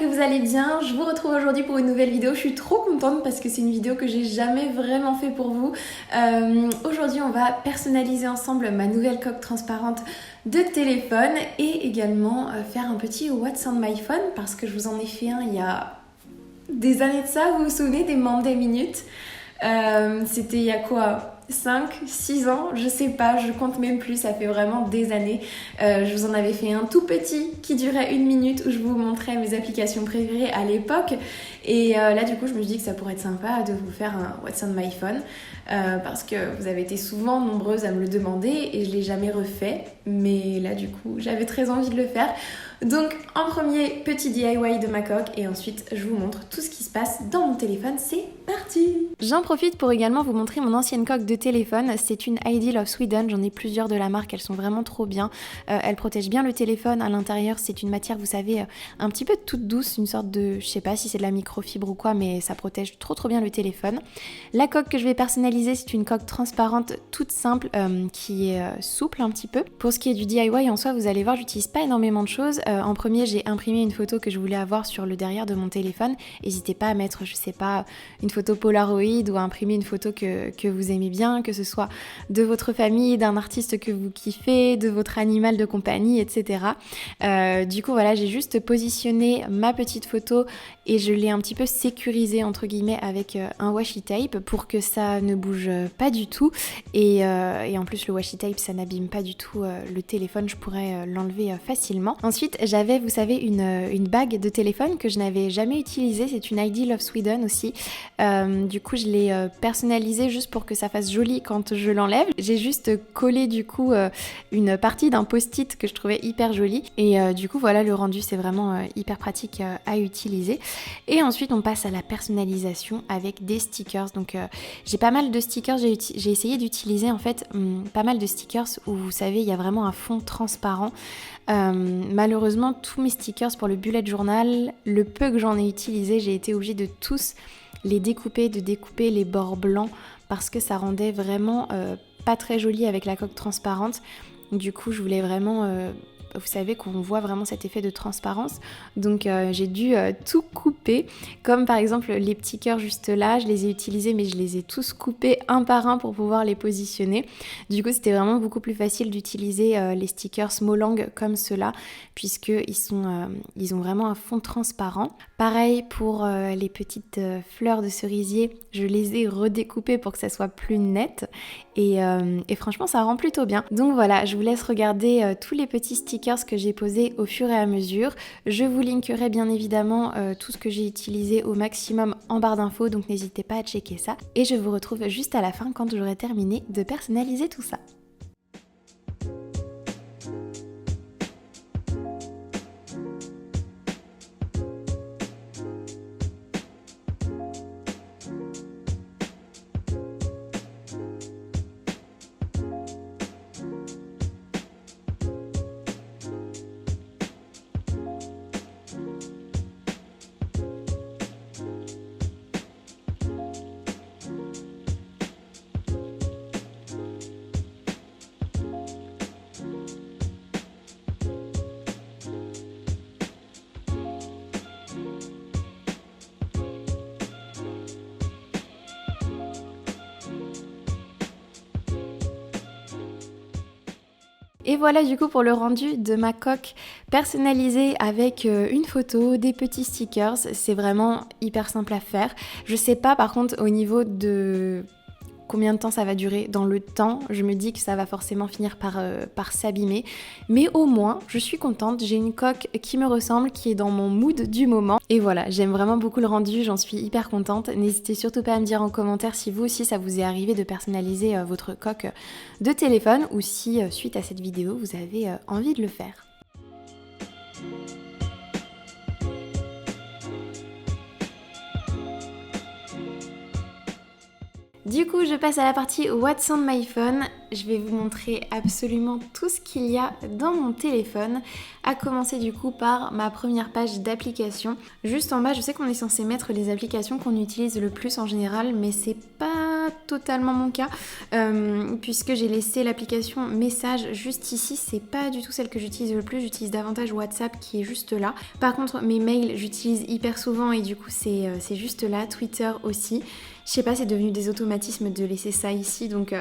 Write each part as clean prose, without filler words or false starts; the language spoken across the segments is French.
que vous allez bien. Je vous retrouve aujourd'hui pour une nouvelle vidéo. Je suis trop contente parce que c'est une vidéo que j'ai jamais vraiment fait pour vous. Aujourd'hui, on va personnaliser ensemble ma nouvelle coque transparente de téléphone et également faire un petit What's on my phone parce que je vous en ai fait un il y a des années de ça. Vous vous souvenez des Monday Minutes? C'était il y a quoi, 5, 6 ans, je sais pas, je compte même plus, ça fait vraiment des années. Je vous en avais fait un tout petit qui durait 1 minute où je vous montrais mes applications préférées à l'époque. Et là du coup je me suis dit que ça pourrait être sympa de vous faire un What's on my phone parce que vous avez été souvent nombreuses à me le demander et je l'ai jamais refait. Mais là du coup j'avais très envie de le faire. Donc en premier, petit DIY de ma coque et ensuite je vous montre tout ce qui se passe dans mon téléphone. C'est parti! J'en profite pour également vous montrer mon ancienne coque de téléphone. C'est une Ideal of Sweden, j'en ai plusieurs de la marque, elles sont vraiment trop bien. Elles protègent bien le téléphone, à l'intérieur c'est une matière, vous savez, un petit peu toute douce, une sorte de, je sais pas si c'est de la microfibre ou quoi, mais ça protège trop bien le téléphone. La coque que je vais personnaliser, c'est une coque transparente toute simple qui est souple un petit peu. Pour ce qui est du DIY en soi, vous allez voir, j'utilise pas énormément de choses. En premier, j'ai imprimé une photo que je voulais avoir sur le derrière de mon téléphone. N'hésitez pas à mettre, je sais pas, une photo Polaroid ou à imprimer une photo que vous aimez bien, que ce soit de votre famille, d'un artiste que vous kiffez, de votre animal de compagnie, etc. Du coup, voilà, j'ai juste positionné ma petite photo et je l'ai un petit peu sécurisée entre guillemets avec un washi tape pour que ça ne bouge pas du tout. Et en plus, le washi tape, ça n'abîme pas du tout le téléphone, je pourrais l'enlever facilement. Ensuite, j'avais, vous savez, une bague de téléphone que je n'avais jamais utilisée, c'est une Ideal of Sweden aussi. Du coup, je l'ai personnalisée juste pour que ça fasse joli quand je l'enlève. J'ai juste collé du coup une partie d'un post-it que je trouvais hyper joli. Et du coup, voilà, le rendu, c'est vraiment hyper pratique à utiliser. Et ensuite, on passe à la personnalisation avec des stickers. Donc, j'ai pas mal de stickers. J'ai essayé d'utiliser en fait pas mal de stickers où vous savez, il y a vraiment un fond transparent. Malheureusement, tous mes stickers pour le bullet journal, le peu que j'en ai utilisé, j'ai été obligée de tous les découper, de découper les bords blancs parce que ça rendait vraiment pas très joli avec la coque transparente. Du coup, je voulais vraiment, vous savez, qu'on voit vraiment cet effet de transparence. Donc j'ai dû tout couper, comme par exemple les petits cœurs juste là, je les ai utilisés mais je les ai tous coupés un par un pour pouvoir les positionner. Du coup, c'était vraiment beaucoup plus facile d'utiliser les stickers Smolang comme ceux-là, puisqu'ils ont vraiment un fond transparent. Pareil pour les petites fleurs de cerisier, je les ai redécoupées pour que ça soit plus net et franchement ça rend plutôt bien. Donc voilà, je vous laisse regarder tous les petits stickers que j'ai posés au fur et à mesure. Je vous linkerai bien évidemment tout ce que j'ai utilisé au maximum en barre d'infos, donc n'hésitez pas à checker ça. Et je vous retrouve juste à la fin quand j'aurai terminé de personnaliser tout ça. Et voilà du coup pour le rendu de ma coque personnalisée avec une photo, des petits stickers. C'est vraiment hyper simple à faire. Je sais pas par contre au niveau de combien de temps ça va durer dans le temps, je me dis que ça va forcément finir par s'abîmer. Mais au moins, je suis contente, j'ai une coque qui me ressemble, qui est dans mon mood du moment. Et voilà, j'aime vraiment beaucoup le rendu, j'en suis hyper contente. N'hésitez surtout pas à me dire en commentaire si vous aussi ça vous est arrivé de personnaliser votre coque de téléphone ou si suite à cette vidéo vous avez envie de le faire. Du coup, je passe à la partie What's on my phone. Je vais vous montrer absolument tout ce qu'il y a dans mon téléphone. À commencer du coup par ma première page d'application. Juste en bas, je sais qu'on est censé mettre les applications qu'on utilise le plus en général, mais c'est pas pas totalement mon cas, puisque j'ai laissé l'application message juste ici. C'est pas du tout celle que j'utilise le plus, j'utilise davantage WhatsApp qui est juste là. Par contre mes mails j'utilise hyper souvent et du coup c'est juste là, Twitter aussi. Je sais pas, c'est devenu des automatismes de laisser ça ici, donc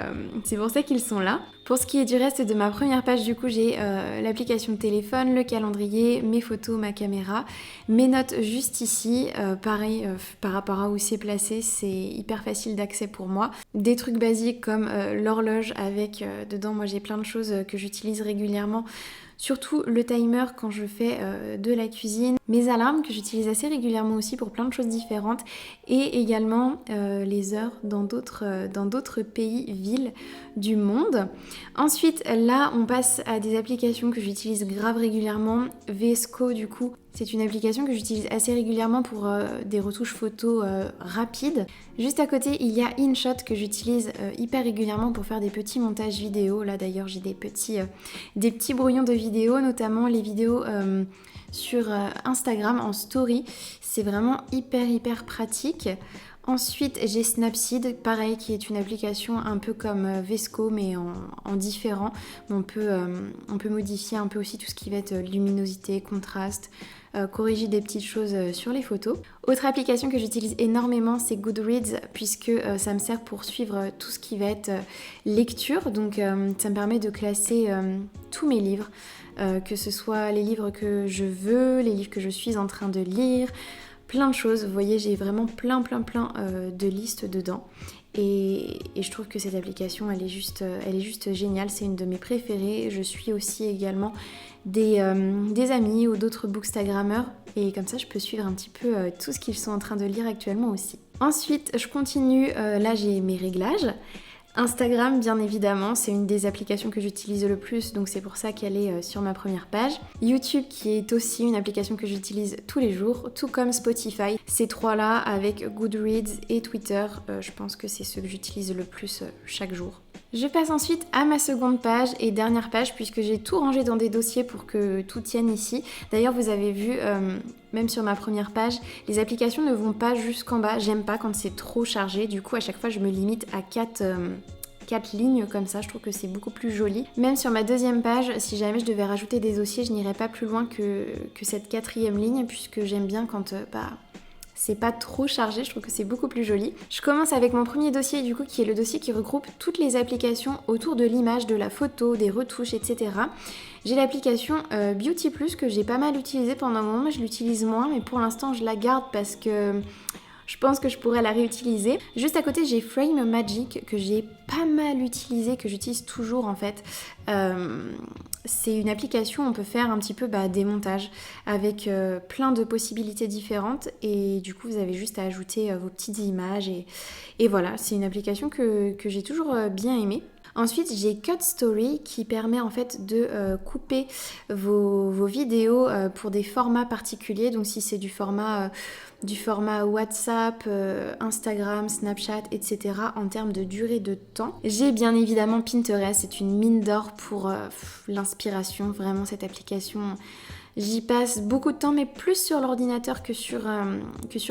c'est pour ça qu'ils sont là. Pour ce qui est du reste de ma première page, du coup, j'ai l'application de téléphone, le calendrier, mes photos, ma caméra, mes notes juste ici. Pareil, par rapport à où c'est placé, c'est hyper facile d'accès pour moi. Des trucs basiques comme l'horloge avec dedans, moi j'ai plein de choses que j'utilise régulièrement. Surtout le timer quand je fais de la cuisine, mes alarmes que j'utilise assez régulièrement aussi pour plein de choses différentes et également les heures dans d'autres pays, villes du monde. Ensuite là on passe à des applications que j'utilise grave régulièrement. VSCO du coup, c'est une application que j'utilise assez régulièrement pour des retouches photos rapides. Juste à côté, il y a InShot que j'utilise hyper régulièrement pour faire des petits montages vidéo. Là d'ailleurs, j'ai des petits brouillons de vidéos, notamment les vidéos sur Instagram en story. C'est vraiment hyper pratique. Ensuite, j'ai Snapseed, pareil, qui est une application un peu comme VSCO, mais en différent. On peut modifier un peu aussi tout ce qui va être luminosité, contraste, corriger des petites choses sur les photos. Autre application que j'utilise énormément, c'est Goodreads, puisque ça me sert pour suivre tout ce qui va être lecture. Donc ça me permet de classer tous mes livres, que ce soit les livres que je veux, les livres que je suis en train de lire, plein de choses. Vous voyez, j'ai vraiment plein de listes dedans. Et je trouve que cette application, elle est juste géniale. C'est une de mes préférées. Je suis aussi également des amis ou d'autres bookstagrammeurs. Et comme ça, je peux suivre un petit peu tout ce qu'ils sont en train de lire actuellement aussi. Ensuite, je continue. Là, j'ai mes réglages. Instagram, bien évidemment, c'est une des applications que j'utilise le plus, donc c'est pour ça qu'elle est sur ma première page. YouTube, qui est aussi une application que j'utilise tous les jours, tout comme Spotify. Ces trois-là, avec Goodreads et Twitter, je pense que c'est ceux que j'utilise le plus chaque jour. Je passe ensuite à ma seconde page et dernière page, puisque j'ai tout rangé dans des dossiers pour que tout tienne ici. D'ailleurs, vous avez vu, même sur ma première page, les applications ne vont pas jusqu'en bas. J'aime pas quand c'est trop chargé. Du coup, à chaque fois, je me limite à 4 lignes comme ça. Je trouve que c'est beaucoup plus joli. Même sur ma deuxième page, si jamais je devais rajouter des dossiers, je n'irais pas plus loin que cette 4e ligne, puisque j'aime bien quand c'est pas trop chargé, je trouve que c'est beaucoup plus joli. Je commence avec mon premier dossier du coup, qui est le dossier qui regroupe toutes les applications autour de l'image, de la photo, des retouches, etc. J'ai l'application Beauty Plus que j'ai pas mal utilisée pendant un moment, mais je l'utilise moins, mais pour l'instant je la garde parce que je pense que je pourrais la réutiliser. Juste à côté, j'ai Frame Magic que j'ai pas mal utilisé, que j'utilise toujours en fait. C'est une application où on peut faire un petit peu des montages avec plein de possibilités différentes et du coup vous avez juste à ajouter vos petites images et voilà, c'est une application que j'ai toujours bien aimée. Ensuite, j'ai Cut Story qui permet en fait de couper vos vidéos pour des formats particuliers. Donc si c'est du format WhatsApp, Instagram, Snapchat, etc. en termes de durée de temps. J'ai bien évidemment Pinterest, c'est une mine d'or pour l'inspiration. Vraiment, cette application, j'y passe beaucoup de temps, mais plus sur l'ordinateur que sur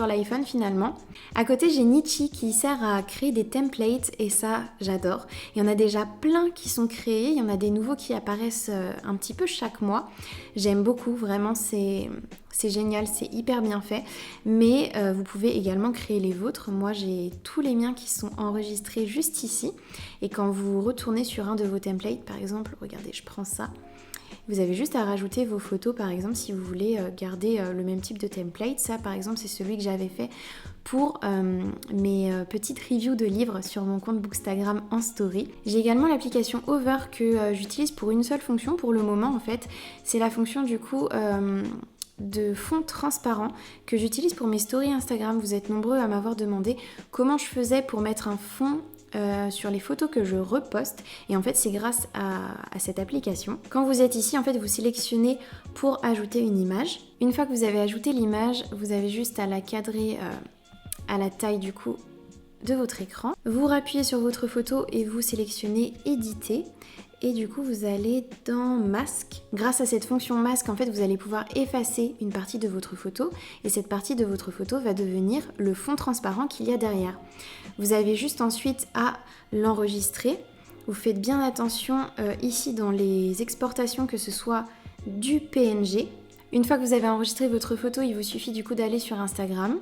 l'iPhone finalement. À côté, j'ai Nichi qui sert à créer des templates et ça, j'adore. Il y en a déjà plein qui sont créés, il y en a des nouveaux qui apparaissent un petit peu chaque mois. J'aime beaucoup, vraiment, c'est génial, c'est hyper bien fait. Mais vous pouvez également créer les vôtres. Moi, j'ai tous les miens qui sont enregistrés juste ici. Et quand vous retournez sur un de vos templates, par exemple, regardez, je prends ça. Vous avez juste à rajouter vos photos, par exemple, si vous voulez garder le même type de template. Ça, par exemple, c'est celui que j'avais fait pour mes petites reviews de livres sur mon compte Bookstagram en story. J'ai également l'application Over que j'utilise pour une seule fonction pour le moment, en fait. C'est la fonction, du coup, de fond transparent que j'utilise pour mes stories Instagram. Vous êtes nombreux à m'avoir demandé comment je faisais pour mettre un fond sur les photos que je reposte et en fait c'est grâce à cette application. Quand vous êtes ici, en fait vous sélectionnez pour ajouter une image. Une fois que vous avez ajouté l'image, vous avez juste à la cadrer à la taille du coup de votre écran. Vous rappuyez sur votre photo et vous sélectionnez éditer Et du coup, vous allez dans masque. Grâce à cette fonction masque, en fait, vous allez pouvoir effacer une partie de votre photo. Et cette partie de votre photo va devenir le fond transparent qu'il y a derrière. Vous avez juste ensuite à l'enregistrer. Vous faites bien attention ici dans les exportations que ce soit du PNG. Une fois que vous avez enregistré votre photo, il vous suffit du coup d'aller sur Instagram.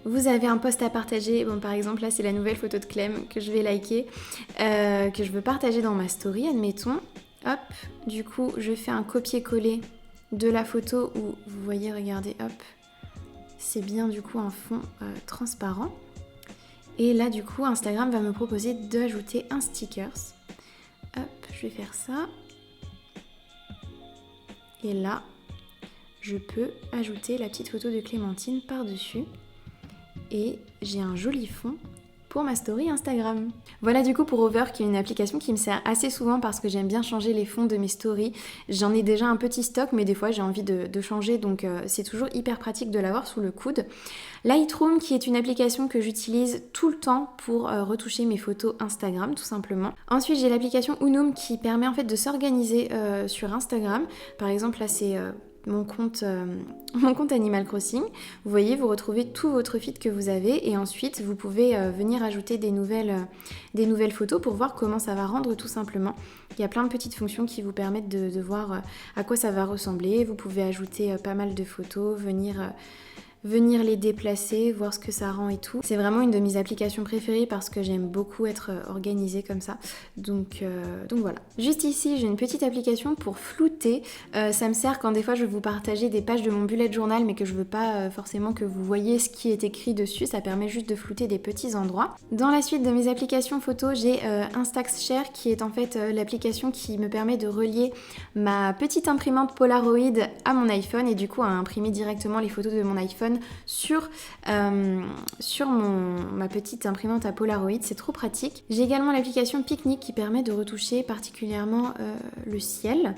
Vous avez un post à partager. Bon, par exemple, là, c'est la nouvelle photo de Clem que je vais liker, que je veux partager dans ma story, admettons. Hop, du coup, je fais un copier-coller de la photo où vous voyez, regardez, hop, c'est bien du coup un fond transparent. Et là, du coup, Instagram va me proposer d'ajouter un stickers. Hop, je vais faire ça. Et là, je peux ajouter la petite photo de Clémentine par-dessus. Et j'ai un joli fond pour ma story Instagram. Voilà du coup pour Over, qui est une application qui me sert assez souvent parce que j'aime bien changer les fonds de mes stories. J'en ai déjà un petit stock, mais des fois j'ai envie de changer, donc c'est toujours hyper pratique de l'avoir sous le coude. Lightroom, qui est une application que j'utilise tout le temps pour retoucher mes photos Instagram, tout simplement. Ensuite, j'ai l'application Unum qui permet en fait de s'organiser sur Instagram. Par exemple, là c'est mon compte Animal Crossing. Vous voyez, vous retrouvez tout votre feed que vous avez et ensuite vous pouvez venir ajouter des nouvelles photos pour voir comment ça va rendre tout simplement. Il y a plein de petites fonctions qui vous permettent de voir à quoi ça va ressembler. Vous pouvez ajouter pas mal de photos, venir les déplacer, voir ce que ça rend et tout. C'est vraiment une de mes applications préférées parce que j'aime beaucoup être organisée comme ça. Donc voilà. Juste ici, j'ai une petite application pour flouter. Ça me sert quand des fois je veux vous partager des pages de mon bullet journal mais que je veux pas forcément que vous voyez ce qui est écrit dessus. Ça permet juste de flouter des petits endroits. Dans la suite de mes applications photos, j'ai Instaxshare qui est en fait l'application qui me permet de relier ma petite imprimante Polaroid à mon iPhone et du coup à imprimer directement les photos de mon iPhone sur ma petite imprimante à Polaroid, c'est trop pratique. J'ai également l'application Picnic qui permet de retoucher particulièrement le ciel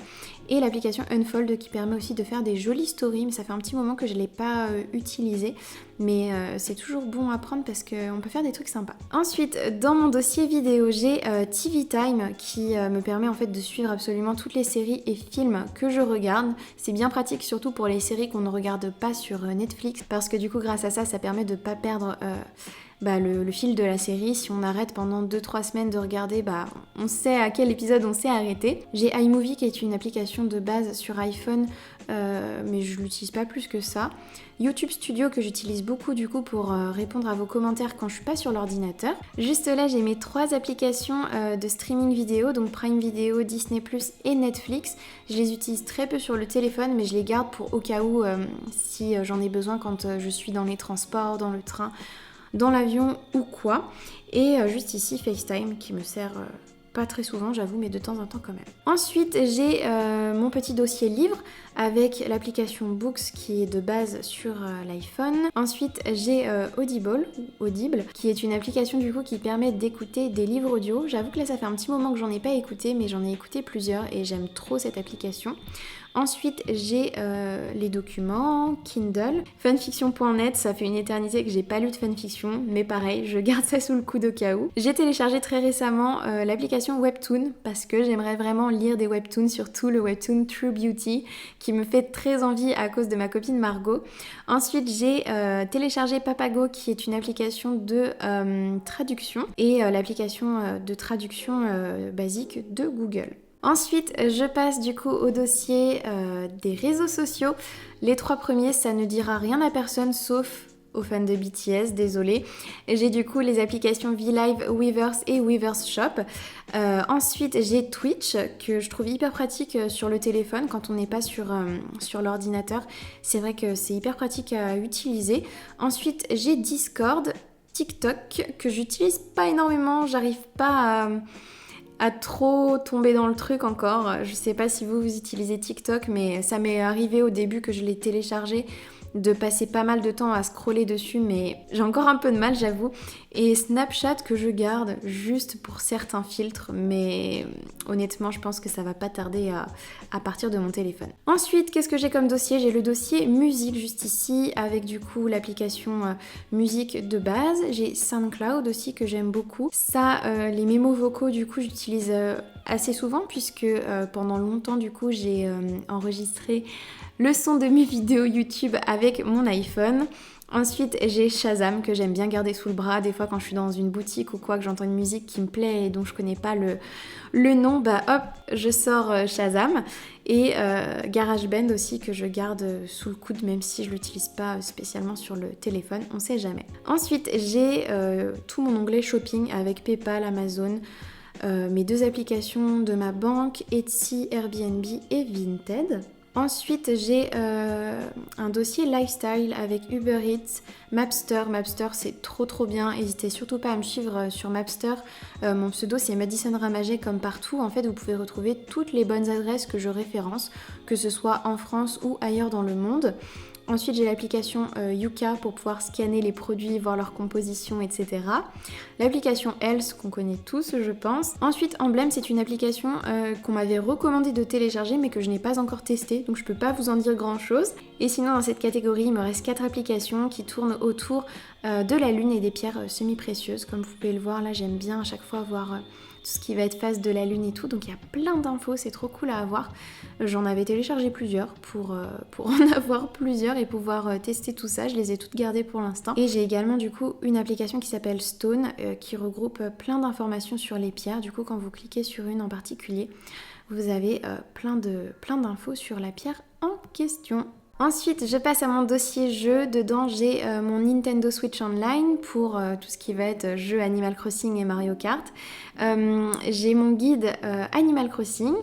et l'application Unfold qui permet aussi de faire des jolies stories, mais ça fait un petit moment que je ne l'ai pas utilisée, mais c'est toujours bon à prendre parce qu'on peut faire des trucs sympas. Ensuite, dans mon dossier vidéo, j'ai TV Time qui me permet en fait de suivre absolument toutes les séries et films que je regarde. C'est bien pratique surtout pour les séries qu'on ne regarde pas sur Netflix parce que du coup grâce à ça, ça permet de ne pas perdre le fil de la série. Si on arrête pendant 2-3 semaines de regarder, on sait à quel épisode on s'est arrêté. J'ai iMovie qui est une application de base sur iPhone, mais je l'utilise pas plus que ça. YouTube Studio que j'utilise beaucoup du coup pour répondre à vos commentaires quand je suis pas sur l'ordinateur. Juste là, j'ai mes 3 applications de streaming vidéo, donc Prime Video, Disney+, et Netflix. Je les utilise très peu sur le téléphone, mais je les garde pour au cas où si j'en ai besoin quand je suis dans les transports, dans le train, dans l'avion ou quoi. Et juste ici FaceTime qui me sert pas très souvent j'avoue, mais de temps en temps quand même. Ensuite j'ai mon petit dossier livre avec l'application Books qui est de base sur l'iPhone. Ensuite j'ai Audible qui est une application du coup qui permet d'écouter des livres audio. J'avoue que là ça fait un petit moment que j'en ai pas écouté, mais j'en ai écouté plusieurs et j'aime trop cette application. Ensuite, j'ai les documents, Kindle, fanfiction.net, ça fait une éternité que j'ai pas lu de fanfiction, mais pareil, je garde ça sous le coude au cas où. J'ai téléchargé très récemment l'application Webtoon, parce que j'aimerais vraiment lire des webtoons, surtout le webtoon True Beauty, qui me fait très envie à cause de ma copine Margot. Ensuite, j'ai téléchargé Papago, qui est une application de traduction, et l'application de traduction basique de Google. Ensuite, je passe du coup au dossier des réseaux sociaux. Les 3 premiers, ça ne dira rien à personne sauf aux fans de BTS, désolée. J'ai du coup les applications VLive, Weverse et Weverse Shop. Ensuite, j'ai Twitch que je trouve hyper pratique sur le téléphone quand on n'est pas sur l'ordinateur. C'est vrai que c'est hyper pratique à utiliser. Ensuite, j'ai Discord, TikTok que j'utilise pas énormément. J'arrive pas à trop tomber dans le truc encore. Je sais pas si vous utilisez TikTok, mais ça m'est arrivé au début que je l'ai téléchargé de passer pas mal de temps à scroller dessus, mais j'ai encore un peu de mal j'avoue. et Snapchat que je garde juste pour certains filtres, mais honnêtement je pense que ça va pas tarder à partir de mon téléphone. Ensuite, qu'est-ce que j'ai comme dossier? J'ai le dossier musique juste ici avec du coup l'application musique de base. J'ai SoundCloud aussi que j'aime beaucoup. Ça, les mémos vocaux du coup j'utilise assez souvent puisque pendant longtemps du coup j'ai enregistré le son de mes vidéos YouTube avec mon iPhone. Ensuite, j'ai Shazam que j'aime bien garder sous le bras. Des fois, quand je suis dans une boutique ou quoi, que j'entends une musique qui me plaît et dont je connais pas le nom, bah hop, je sors Shazam. Et GarageBand aussi que je garde sous le coude, même si je l'utilise pas spécialement sur le téléphone, on sait jamais. Ensuite, j'ai tout mon onglet shopping avec PayPal, Amazon, mes 2 applications de ma banque, Etsy, Airbnb et Vinted. Ensuite, j'ai un dossier lifestyle avec Uber Eats, Mapster. Mapster, c'est trop bien. N'hésitez surtout pas à me suivre sur Mapster. Mon pseudo, c'est Madison Ramagé comme partout. En fait, vous pouvez retrouver toutes les bonnes adresses que je référence, que ce soit en France ou ailleurs dans le monde. Ensuite, j'ai l'application Yuka pour pouvoir scanner les produits, voir leur composition, etc. L'application Else qu'on connaît tous, je pense. Ensuite, Emblem, c'est une application qu'on m'avait recommandé de télécharger mais que je n'ai pas encore testée, donc je peux pas vous en dire grand-chose. Et sinon, dans cette catégorie, il me reste 4 applications qui tournent autour de la lune et des pierres semi-précieuses. Comme vous pouvez le voir, là, j'aime bien à chaque fois voir tout ce qui va être phase de la lune et tout, donc il y a plein d'infos, c'est trop cool à avoir. J'en avais téléchargé plusieurs pour en avoir plusieurs et pouvoir tester tout ça. Je les ai toutes gardées pour l'instant. Et j'ai également du coup une application qui s'appelle Stone qui regroupe plein d'informations sur les pierres. Du coup, quand vous cliquez sur une en particulier, vous avez plein d'infos sur la pierre en question. Ensuite, je passe à mon dossier jeu. Dedans, j'ai mon Nintendo Switch Online pour tout ce qui va être jeux Animal Crossing et Mario Kart. J'ai mon guide Animal Crossing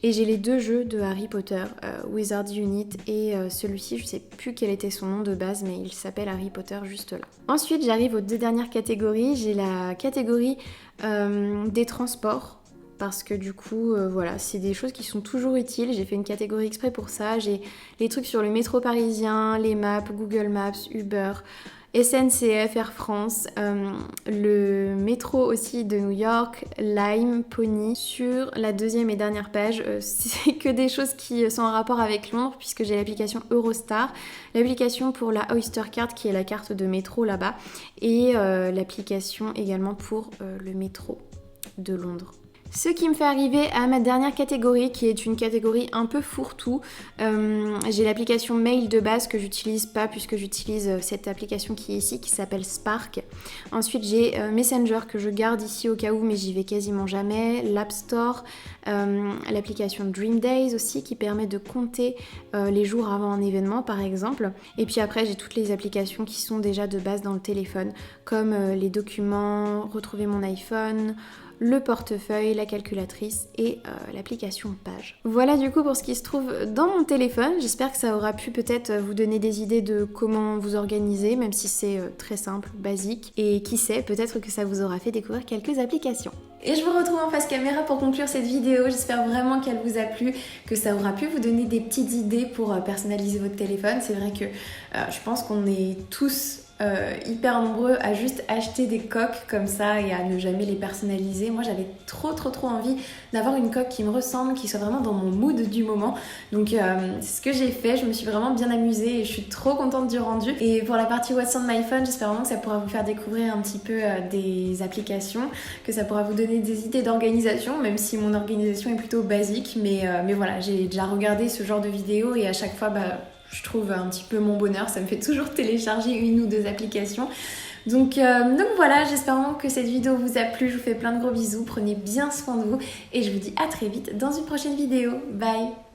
et j'ai les 2 jeux de Harry Potter, Wizards Unit et celui-ci, je sais plus quel était son nom de base, mais il s'appelle Harry Potter juste là. Ensuite, j'arrive aux 2 dernières catégories. J'ai la catégorie des transports. Parce que du coup, voilà, c'est des choses qui sont toujours utiles. J'ai fait une catégorie exprès pour ça. J'ai les trucs sur le métro parisien, les maps, Google Maps, Uber, SNCF, Air France, le métro aussi de New York, Lime, Pony. Sur la 2e et dernière page, c'est que des choses qui sont en rapport avec Londres puisque j'ai l'application Eurostar, l'application pour la Oyster Card qui est la carte de métro là-bas et l'application également pour le métro de Londres. Ce qui me fait arriver à ma dernière catégorie qui est une catégorie un peu fourre-tout. J'ai l'application mail de base que j'utilise pas puisque j'utilise cette application qui est ici qui s'appelle Spark. Ensuite j'ai Messenger que je garde ici au cas où mais j'y vais quasiment jamais. L'App Store, l'application Dream Days aussi qui permet de compter les jours avant un événement par exemple. Et puis après j'ai toutes les applications qui sont déjà de base dans le téléphone comme les documents, retrouver mon iPhone, le portefeuille, la calculatrice et l'application Page. Voilà du coup pour ce qui se trouve dans mon téléphone. J'espère que ça aura pu peut-être vous donner des idées de comment vous organiser, même si c'est très simple, basique. Et qui sait, peut-être que ça vous aura fait découvrir quelques applications. Et je vous retrouve en face caméra pour conclure cette vidéo. J'espère vraiment qu'elle vous a plu, que ça aura pu vous donner des petites idées pour personnaliser votre téléphone. C'est vrai que je pense qu'on est tous hyper nombreux à juste acheter des coques comme ça et à ne jamais les personnaliser. Moi j'avais trop envie d'avoir une coque qui me ressemble, qui soit vraiment dans mon mood du moment. Donc c'est ce que j'ai fait, je me suis vraiment bien amusée et je suis trop contente du rendu. Et pour la partie What's on my phone, j'espère vraiment que ça pourra vous faire découvrir un petit peu des applications, que ça pourra vous donner des idées d'organisation, même si mon organisation est plutôt basique. Mais voilà, j'ai déjà regardé ce genre de vidéos et à chaque fois je trouve un petit peu mon bonheur, ça me fait toujours télécharger 1 ou 2 applications. Donc voilà, j'espère vraiment que cette vidéo vous a plu, je vous fais plein de gros bisous, prenez bien soin de vous et je vous dis à très vite dans une prochaine vidéo. Bye!